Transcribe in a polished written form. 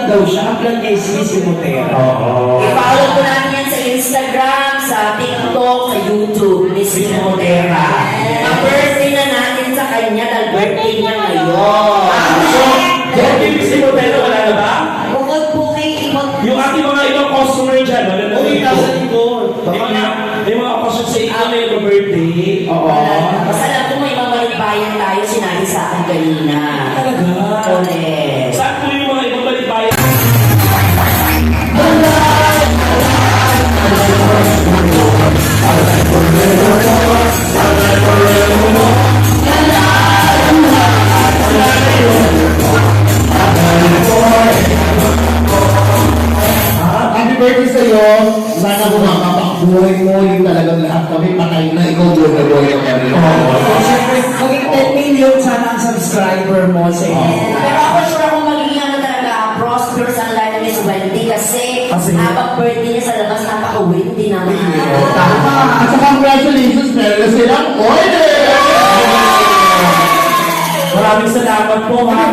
daw siya. Ang vlog niya si Montero. Oo. I-follow ko natin yan sa Instagram, sa TikTok, sa YouTube, Miss Montera. Ma-birthday na natin sa kanya dahil birthday niya ngayon. Birthday ni si Montero, wala na ba? Bukod po kay ibang... Yung ating mga ibang customer dyan, wala na Uy, nasa likod. Yung mga customer sa ito na yung birthday. Oo. Basta alam ko may mga bayan tayo, sinabi sa akin kanina. Talaga? Correct. Saan po yung mga ibang balikbayan? Happy birthday sa'yo. Sana buhay mo yung talagang lahat kami patay na ikaw buhay na buhay na kami. Siyempre, maging 10 million sana ang subscriber mo sa inyo. Pero ako sure ako magiging ano talaga, prosperous ang life ni Miss Wendy kasi habang birthday niya sa labas, napaka-windy naman. Tama. At sa congratulations, meron na silang order! Maraming salamat po mga